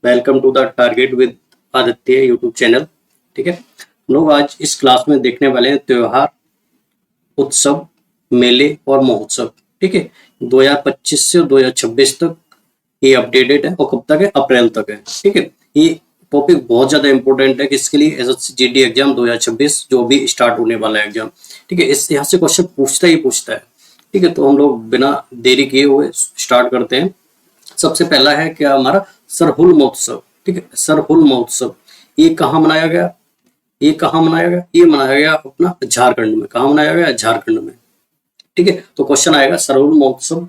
Welcome to the target with Aditya YouTube channel. ठीक है, हम लोग आज इस क्लास में देखने वाले हैं त्योहार, उत्सव, मेले और महोत्सव। ठीक है, 2025 से 2026 तक ये अपडेटेड है और कब तक है? अप्रैल तक है। ठीक है, ये टॉपिक बहुत ज्यादा इंपॉर्टेंट है किसके लिए? एसएससी जीडी एग्जाम 2026 जो भी स्टार्ट होने वाला है एग्जाम। ठीक है, इस यहाँ से क्वेश्चन पूछता ही पूछता है। ठीक है, तो हम लोग बिना देरी किए हुए स्टार्ट करते हैं। सबसे पहला है क्या हमारा सरहुल महोत्सव। ठीक है, सरहुल महोत्सव ये कहाँ मनाया गया? ये कहाँ मनाया गया? ये मनाया गया अपना झारखंड में। कहाँ मनाया गया? झारखंड में। ठीक है, तो क्वेश्चन आएगा सरहुल महोत्सव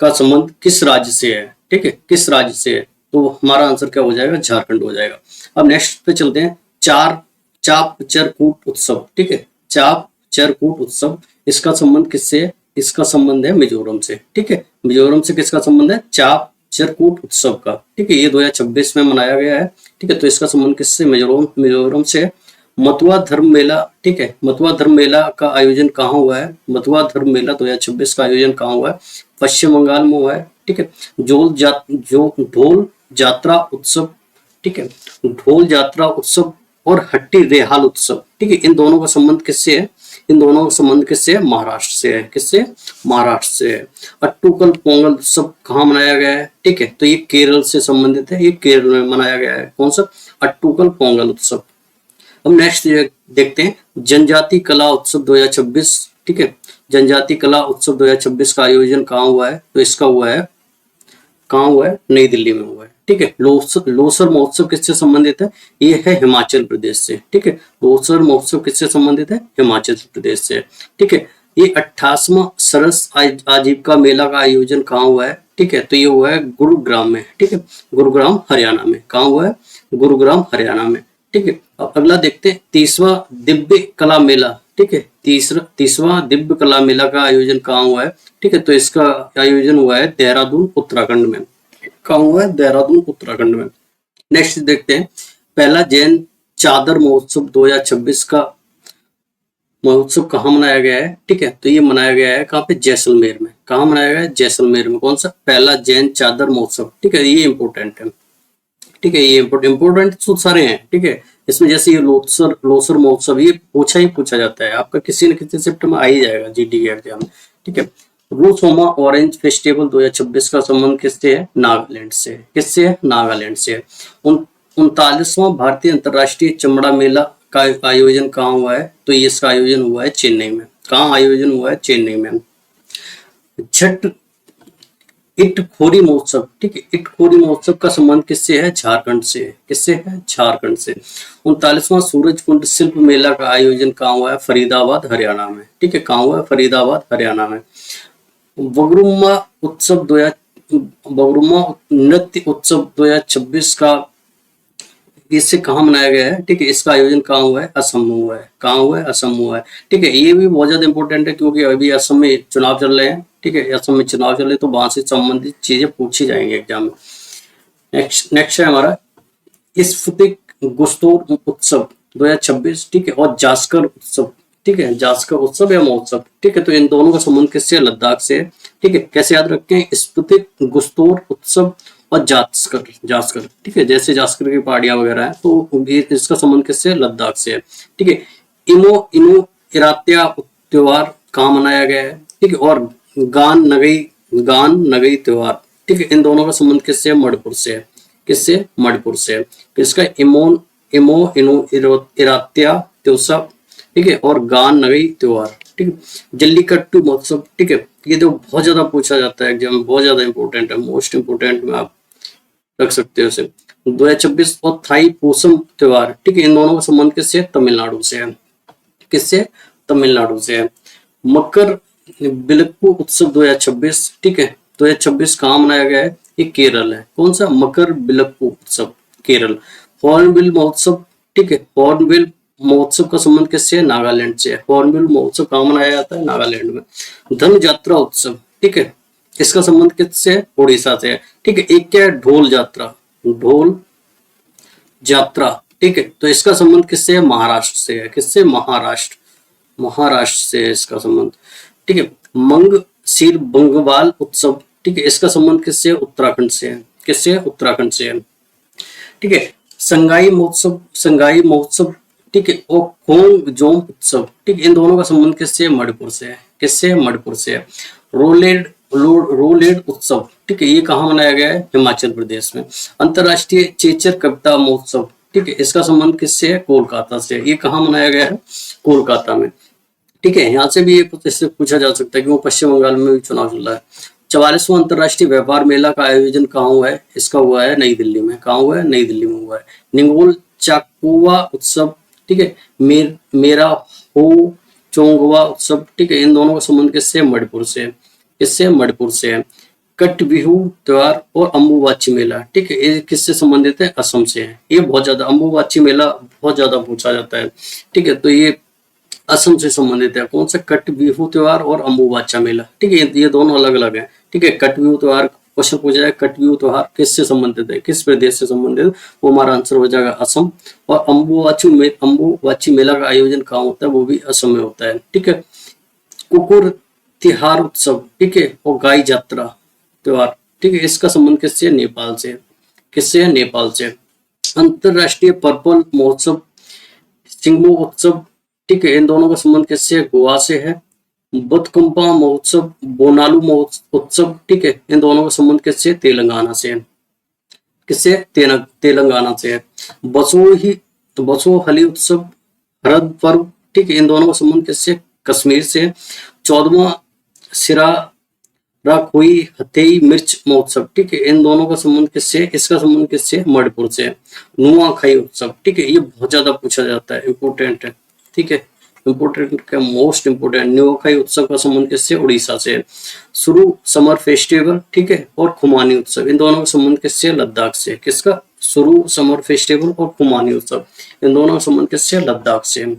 का संबंध किस राज्य से है? ठीक है, किस राज्य से है? तो हमारा आंसर क्या हो जाएगा? झारखंड हो जाएगा। अब नेक्स्ट पे चलते हैं, चाप चरकूट उत्सव। ठीक है, चाप चरकूट उत्सव, इसका संबंध किससे है? इसका संबंध है मिजोरम से। ठीक है, मिजोरम से किसका संबंध है? चाप चरकूट उत्सव का। ठीक है, ये 2026 में मनाया गया है। ठीक है, तो इसका संबंध किससे? मिजोरम से। मथुआ धर्म मेला। ठीक है, मथुआ धर्म मेला का आयोजन कहाँ हुआ है? मथुआ धर्म मेला 2026 का आयोजन कहाँ हुआ है? पश्चिम बंगाल में हुआ है। ठीक है, ढोल जात्रा उत्सव। ठीक है, ढोल जात्रा उत्सव और हट्टी रेहाल उत्सव। ठीक है, इन दोनों का संबंध किससे है? इन दोनों का संबंध किससे है? महाराष्ट्र से है। किससे? महाराष्ट्र से है। अट्टुकल पोंगल उत्सव कहाँ मनाया गया है? ठीक है, तो ये केरल से संबंधित है। ये केरल में मनाया गया है। कौन सा? अट्टुकल पोंगल उत्सव। अब नेक्स्ट देखते हैं जनजाति कला उत्सव 2026। ठीक है, जनजाति कला उत्सव 2026 का आयोजन कहाँ हुआ है? तो इसका हुआ है, कहाँ हुआ है? नई दिल्ली में हुआ है। ठीक है, लोसर महोत्सव किससे संबंधित है? ये है हिमाचल प्रदेश से। ठीक है, लोसर महोत्सव किससे संबंधित है? हिमाचल प्रदेश से। ठीक है, ये 28वां सरस आजीविका मेला का आयोजन कहाँ हुआ है? ठीक है, तो ये हुआ है गुरुग्राम में। ठीक है, गुरुग्राम हरियाणा में। कहाँ हुआ है? गुरुग्राम हरियाणा में। ठीक है, अब अगला देखते हैं 30वां दिव्य कला मेला। ठीक है, 30वां दिव्य कला मेला का आयोजन कहाँ हुआ है? ठीक है, तो इसका आयोजन हुआ है देहरादून उत्तराखंड में। कहाँ हुआ है? देहरादून उत्तराखंड में। नेक्स्ट देखते हैं पहला जैन चादर महोत्सव 2026 का महोत्सव कहाँ मनाया गया है? ठीक है, तो ये मनाया गया है कहाँ पे? जैसलमेर में। कहाँ मनाया गया है? जैसलमेर में। कौन सा? पहला जैन चादर महोत्सव। ठीक है, ये इंपोर्टेंट है। ठीक है, ये इंपोर्टेंट तो सारे हैं। ठीक है, इसमें जैसे ये लोसर महोत्सव ये पूछा ही पूछा जाता है आपका, किसी न किसी शिफ्ट में आ ही जाएगा जीडी के एग्जाम। ठीक है, रूसोमा ऑरेंज फेस्टिवल 2026 का संबंध किससे है? नागालैंड से। किससे है? नागालैंड से है। 39वां भारतीय अंतरराष्ट्रीय चमड़ा मेला का आयोजन कहाँ हुआ है? तो ये इसका आयोजन हुआ है चेन्नई में। कहाँ आयोजन हुआ है? चेन्नई में। छठ इटखोरी महोत्सव। ठीक है, इटखोरी महोत्सव का संबंध किससे है? झारखंड से। किससे है? झारखंड से। 39वां सूरजकुंड शिल्प मेला का आयोजन कहाँ हुआ है? फरीदाबाद हरियाणा में। ठीक है, कहाँ हुआ है? फरीदाबाद हरियाणा में। बगरुम्मा उत्सव बगरुम्मा नृत्य उत्सव 2026 का इससे कहाँ मनाया गया है? ठीक है, इसका आयोजन कहाँ हुआ है? असम में हुआ है। कहाँ हुआ है? असम में हुआ है। ठीक है, ये भी बहुत ज्यादा इंपॉर्टेंट है क्योंकि अभी असम में चुनाव चल रहे हैं। ठीक है, असम में चुनाव चल रहे तो वहां से संबंधित चीजें पूछी जाएंगी एग्जाम में। नेक्स्ट है हमारा स्फटिक गुस्तोर उत्सव 2026। ठीक है, और जास्कर उत्सव। ठीक है, जास्कर उत्सव या महोत्सव। ठीक है, तो इन दोनों का संबंध किससे है? लद्दाख से। ठीक है, कैसे याद रखें? स्फटिक गुस्तोर उत्सव और जास्कर। ठीक है, जैसे जास्कर की पहाड़ियां वगैरह है तो इसका संबंध किससे? लद्दाख से है। ठीक है, इनो इरात्या त्योहार कहाँ मनाया गया है? ठीक है, और गान नगई त्योहार। ठीक है, इन दोनों का संबंध किससे? मणिपुर से है। किससे? मणिपुर से। इसका इनो इरात्या त्योत्सव। ठीक है, और गान नगई त्योहार। ठीक है, जल्लीकट्टू महोत्सव। ठीक है, ये तो बहुत ज्यादा पूछा जाता है एग्जाम में, बहुत ज्यादा इंपॉर्टेंट है, मोस्ट इंपोर्टेंट में आप रख सकते हो इसे। 2026 और थाई पोसम त्योहार। ठीक है, इन दोनों का संबंध किससे? तमिलनाडु से है। किससे? तमिलनाडु से है। मकर बिलक्कू उत्सव 2026। ठीक है, 2026 कहाँ मनाया गया है? ये केरल है। कौन सा? मकर बिलक्कू उत्सव, केरल। हॉर्नबिल महोत्सव। ठीक है, हॉर्नबिल महोत्सव का संबंध किससे है? नागालैंड से है। हॉर्नबिल महोत्सव कहाँ मनाया जाता है? नागालैंड में। धन यात्रा उत्सव। ठीक है, इसका संबंध किससे है? उड़ीसा से है। ठीक है, एक क्या है? ढोल यात्रा। ठीक है, तो इसका संबंध किससे है? महाराष्ट्र से है। किससे? महाराष्ट्र से है इसका संबंध। ठीक है, मंग सिर बंगवाल उत्सव। ठीक है, इसका संबंध किससे? उत्तराखंड से है। किससे? उत्तराखंड से है। ठीक है। संगाई महोत्सव, ठीक है, और खोंग जोम उत्सव, ठीक है, इन दोनों का संबंध किससे है? मणिपुर से है। किससे? मणिपुर से है। रोलेड उत्सव, ठीक है, ये कहाँ मनाया गया है? हिमाचल प्रदेश में। अंतरराष्ट्रीय चेचर कविता महोत्सव, ठीक है, इसका संबंध किससे है? कोलकाता से। ये कहाँ मनाया गया है? कोलकाता में। ठीक है, यहाँ से भी ये इससे पूछा जा सकता है कि वो पश्चिम बंगाल में भी चुनाव चल रहा है। 44वां अंतर्राष्ट्रीय व्यापार मेला का आयोजन कहाँ हुआ है? इसका हुआ है नई दिल्ली में। कहाँ हुआ है? नई दिल्ली में हुआ है। निंगोल चाकुआ उत्सव, ठीक है, मेरा हो चोंगवा उत्सव, ठीक है, इन दोनों का संबंध किससे? मणिपुर से। किससे? मणिपुर से है। कट बिहू त्योहार और अम्बुबाची मेला, ठीक है, ये किससे संबंधित है? असम से है। ये बहुत ज्यादा, अम्बुबाची मेला बहुत ज्यादा पूछा जाता है, ठीक है, तो ये असम से संबंधित है। कौन सा? कट बिहू त्योहार और अम्बुबाचा मेला, ठीक है, ये दोनों अलग अलग है। ठीक है, कट बिहू त्योहार क्वेश्चन पूछा जाए, कट बिहू त्योहार किससे संबंधित है? किस प्रदेश से संबंधित है? वो हमारा आंसर हो जाएगा असम। और अम्बुबाची मेला का आयोजन कहाँ होता है? वो भी असम में होता है। ठीक है, कुकुर तिहार उत्सव, ठीक है, और गाय यात्रा त्योहार, ठीक है, इसका संबंध किससे है? नेपाल से। किससे है? नेपाल से। अंतरराष्ट्रीय पर्पल महोत्सव, सिंगमो उत्सव, ठीक है, इन दोनों का संबंध किससे? गोवा से है। बतकम्पा महोत्सव, बोनालू महोत्सव उत्सव, ठीक है, इन दोनों का संबंध किससे? तेलंगाना से है। किससे? तेलंगाना से है। बसोहली उत्सव, हरद पर्व, ठीक है, इन दोनों का संबंध किससे? कश्मीर से। 14वां सिराराकोई हथेई मिर्च महोत्सव, ठीक है, इन दोनों का संबंध किससे? इसका संबंध किससे? मणिपुर से। नुआखाई उत्सव, ठीक है, ये बहुत ज्यादा पूछा जाता है, इंपोर्टेंट है। ठीक है, इंपोर्टेंट का मोस्ट इंपोर्टेंट। नुआखाई उत्सव का संबंध किससे? उड़ीसा से। सुरु समर फेस्टिवल, ठीक है, और खुमानी उत्सव, इन दोनों का संबंध किससे? लद्दाख से। किसका? सुरु समर फेस्टिवल और खुमानी उत्सव, इन दोनों का संबंध किससे? लद्दाख से।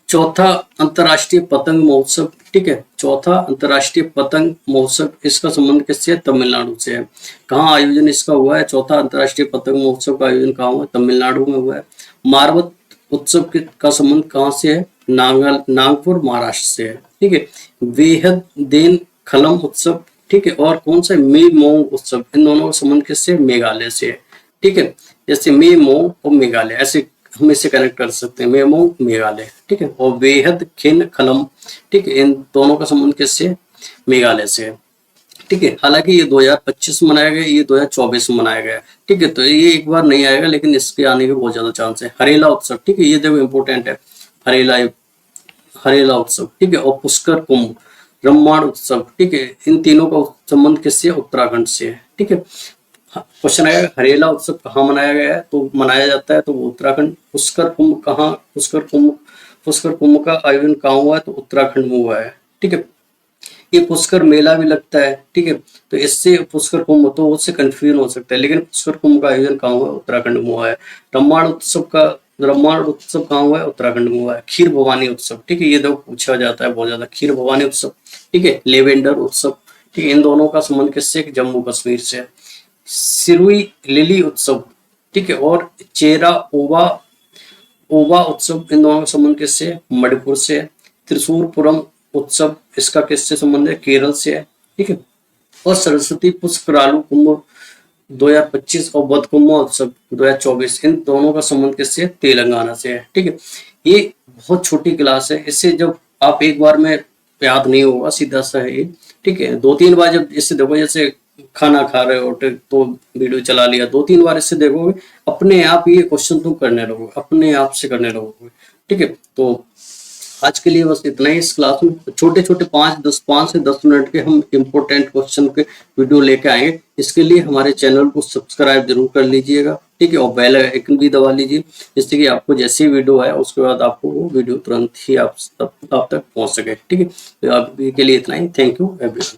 चौथा अंतरराष्ट्रीय पतंग महोत्सव, ठीक है, चौथा अंतरराष्ट्रीय पतंग महोत्सव, इसका संबंध किससे? तमिलनाडु से है। कहाँ आयोजन इसका हुआ है? चौथा अंतरराष्ट्रीय पतंग महोत्सव का आयोजन कहाँ हुआ है? तमिलनाडु में हुआ है। मारवत उत्सव का संबंध कहाँ से है? नागपुर महाराष्ट्र से है। ठीक है, वेहद देन खलम उत्सव, ठीक है, और कौन सा? मे मोंग उत्सव, इन दोनों का संबंध किससे? मेघालय से है। ठीक है, जैसे मे मोंग और मेघालय, ऐसे हम इसे कनेक्ट कर सकते हैं, मेमो मेघालय, ठीक है, और बेहद खिन खलम, ठीक है, इन दोनों का संबंध किससे? मेघालय से है। ठीक है, हालांकि ये 2025 में मनाया गया, ये 2024 में मनाया गया। ठीक है, तो ये एक बार नहीं आएगा, लेकिन इसके आने के बहुत ज्यादा चांस है। हरेला उत्सव, ठीक है, ये देखो इंपोर्टेंट है, हरेला उत्सव, ठीक है, और पुष्कर कुंभ, ब्रह्मांड उत्सव, ठीक है, इन तीनों का संबंध किससे? उत्तराखंड से है। ठीक है, क्वेश्चन आएगा हरेला उत्सव कहाँ मनाया गया है? तो मनाया जाता है तो वो उत्तराखंड। पुष्कर कुंभ कहाँ? पुष्कर कुंभ का आयोजन कहाँ हुआ है? तो उत्तराखंड में हुआ है। ठीक है, ये पुष्कर मेला भी लगता है। ठीक है, तो इससे पुष्कर कुंभ, तो उससे कंफ्यूजन हो सकता है, लेकिन पुष्कर कुंभ का आयोजन कहाँ हुआ है? उत्तराखंड में हुआ है। ब्रह्मांड उत्सव कहाँ हुआ है? उत्तराखंड में हुआ है। खीर भवानी उत्सव, ठीक है, ये देखो पूछा जाता है बहुत ज्यादा, खीर भवानी उत्सव, ठीक है, लेवेंडर उत्सव, ठीक है, इन दोनों का संबंध किससे? जम्मू कश्मीर से। सिरुई लिली उत्सव, ठीक है, और चेरा ओवा उत्सव, इन दोनों का संबंध किससे? मणिपुर से। त्रिशूरपुरम उत्सव, इसका किससे संबंध है? केरल से है। ठीक है, और सरस्वती पुष्करालु कुंभ 2025 और बदकुम्मा उत्सव 2024, इन दोनों का संबंध किससे? तेलंगाना से है। ठीक है, ये बहुत छोटी क्लास है, इससे जब आप एक बार में याद नहीं होगा, सीधा सा है। ठीक है, 2-3 बार जब इससे देखो, जैसे खाना खा रहे हो तो वीडियो चला लिया, 2-3 बार इससे देखोगे, अपने आप ये क्वेश्चन तुम करने लगोगे, अपने आप से करने लगोगे। ठीक है, तो आज के लिए बस इतना ही। इस क्लास में छोटे छोटे 5 से 10 मिनट के हम इम्पोर्टेंट क्वेश्चन के वीडियो लेके आएंगे। इसके लिए हमारे चैनल को सब्सक्राइब जरूर कर लीजिएगा। ठीक है, और बेल आइकन भी दबा लीजिए, जिससे कि आपको जैसे ही वीडियो आए उसके बाद आपको वो वीडियो तुरंत ही आप तक पहुंच सके। ठीक है, तो अभी के लिए इतना ही। Thank you everyone.